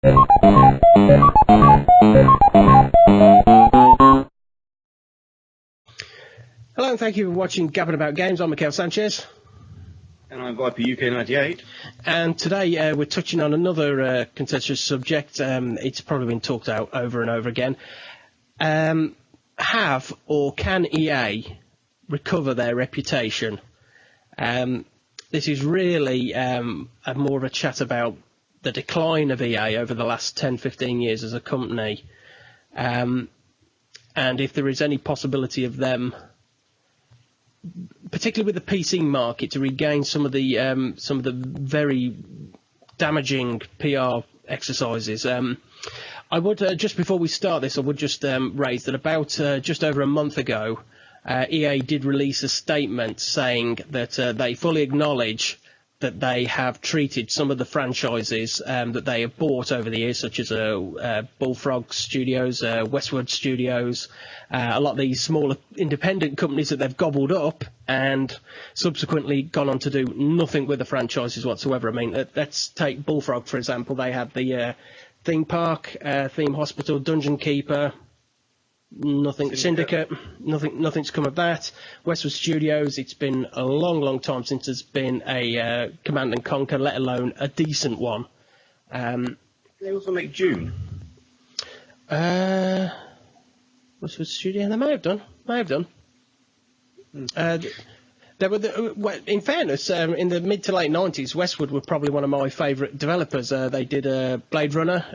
Hello and thank you for watching Gabbin About Games. I'm Miquel Sanchez. And I'm Viper UK98. And today we're touching on another contentious subject. It's probably been talked out over and over again. Have or can EA recover their reputation? This is really more of a chat about the decline of EA over the last 10-15 years as a company, and if there is any possibility of them, particularly with the PC market, to regain some of the very damaging PR exercises. I would just before we start this, I would just raise that about just over a month ago, EA did release a statement saying that they fully acknowledge that they have treated some of the franchises that they have bought over the years, such as Bullfrog Studios, Westwood Studios, a lot of these smaller independent companies that they've gobbled up and subsequently gone on to do nothing with the franchises whatsoever. I mean, let's take Bullfrog, for example. They had the theme park, theme hospital, Dungeon Keeper, nothing. Syndicate, nothing's come of that. Westwood Studios, it's been a long time since there's been a Command and Conquer, let alone a decent one. They also make June. Westwood Studio, they may have done. They were in fairness, in the mid to late 90s, Westwood were probably one of my favourite developers. They did Blade Runner,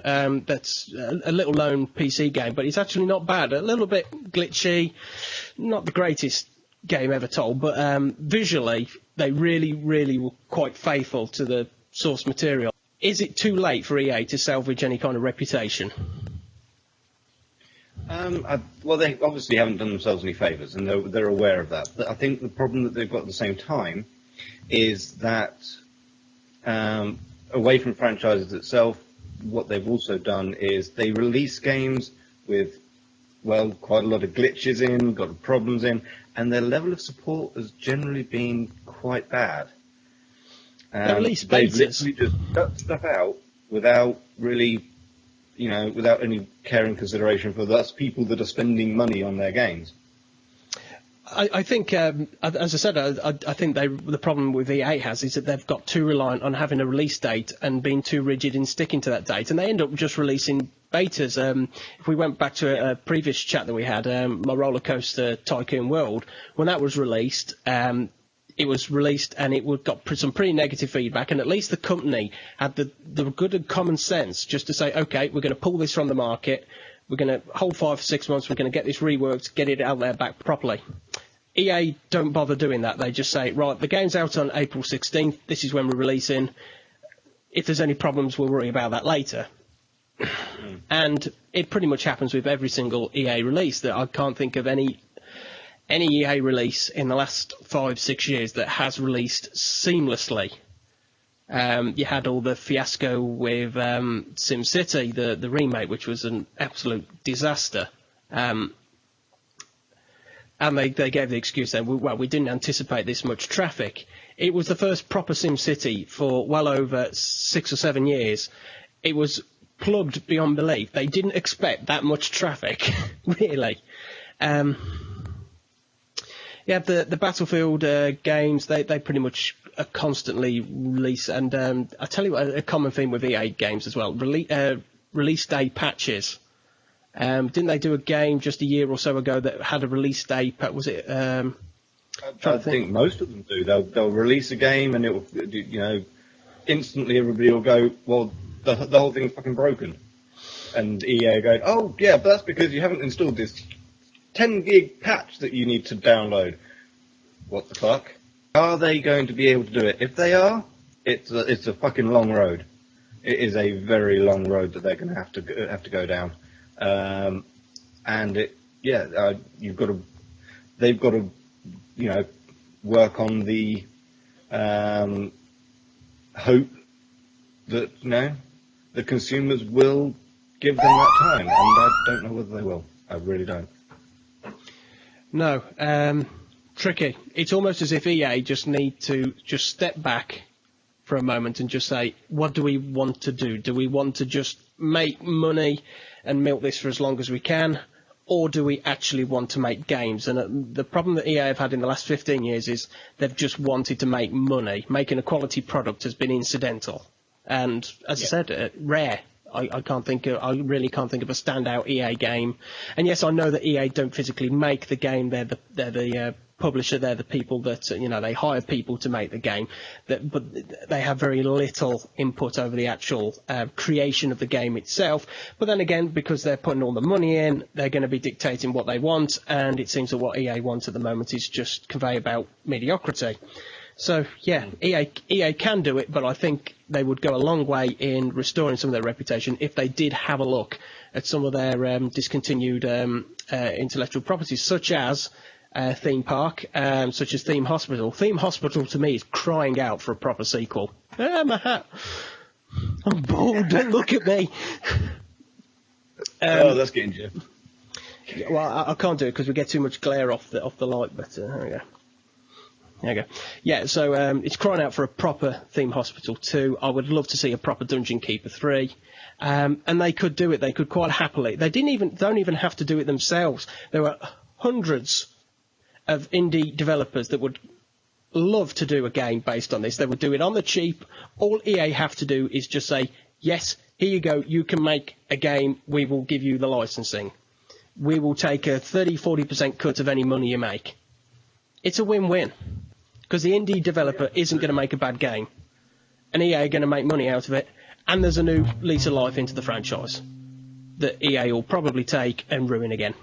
that's a little known PC game, but it's actually not bad. A little bit glitchy, not the greatest game ever told, but visually they really were quite faithful to the source material. Is it too late for EA to salvage any kind of reputation? Well, they obviously haven't done themselves any favours, and they're aware of that. But I think the problem that they've got at the same time is that away from franchises itself, what they've also done is they release games with, well, quite a lot of glitches in, got problems in, and their level of support has generally been quite bad. They release they've betas. literally just cut stuff out without really, without any care and consideration for those people that are spending money on their games. I think, as I said, I think the problem with EA is that they've got too reliant on having a release date and being too rigid in sticking to that date, and they end up just releasing betas. If we went back to a previous chat that we had, my Roller Coaster Tycoon World, when that was released, it was released and it got some pretty negative feedback, and at least the company had the good and common sense just to say, okay, we're going to pull this from the market, we're going to hold 5 or 6 months, we're going to get this reworked, get it out there back properly. EA don't bother doing that. They just say, right, the game's out on April 16th, this is when we're releasing. If there's any problems, we'll worry about that later. And it pretty much happens with every single EA release. That I can't think of any EA release in the last 5-6 years that has released seamlessly. You had all the fiasco with SimCity, the remake, which was an absolute disaster. And they gave the excuse then, well, we didn't anticipate this much traffic. It was the first proper SimCity for well over 6 or 7 years. It was plugged beyond belief. They didn't expect that much traffic, really. Yeah, the Battlefield games, they pretty much constantly release, and I tell you what, a common theme with EA games as well, release day patches. Didn't they do a game just a year or so ago that had a release day? Was it? I think most of them do. They'll release a game and it will, instantly everybody will go, well, the whole thing's fucking broken, and EA go, oh yeah, but that's because you haven't installed this 10 gig patch that you need to download. What the fuck? Are they going to be able to do it? If they are, it's a fucking long road. It is a very long road that they're going to have to go down. And they've got to, work on the hope that the consumers will give them that time, and I don't know whether they will. I really don't. No, tricky. It's almost as if EA just need to just step back for a moment and just say, what do we want to do? Do we want to just make money and milk this for as long as we can? Or do we actually want to make games? And the problem that EA have had in the last 15 years is they've just wanted to make money. Making a quality product has been incidental. And as I said, rare. I really can't think of a standout EA game. And yes, I know that EA don't physically make the game. They're the publisher. They're the people that, they hire people to make the game. But they have very little input over the actual creation of the game itself. But then again, because they're putting all the money in, they're going to be dictating what they want. And it seems that what EA wants at the moment is just convey about mediocrity. So, yeah, EA can do it, but I think they would go a long way in restoring some of their reputation if they did have a look at some of their discontinued intellectual properties, such as Theme Park, such as Theme Hospital. Theme Hospital, to me, is crying out for a proper sequel. My hat. I'm bored, don't look at me. That's getting you. Well, I can't do it because we get too much glare off the light, but there we go. There you go. Yeah, so it's crying out for a proper Theme Hospital 2. I would love to see a proper Dungeon Keeper 3. And they could do it. They could quite happily. They don't even have to do it themselves. There were hundreds of indie developers that would love to do a game based on this. They would do it on the cheap. All EA have to do is just say, yes, here you go. You can make a game. We will give you the licensing. We will take a 30-40% cut of any money you make. It's a win-win. Because the indie developer isn't going to make a bad game, and EA are going to make money out of it, and there's a new lease of life into the franchise that EA will probably take and ruin again.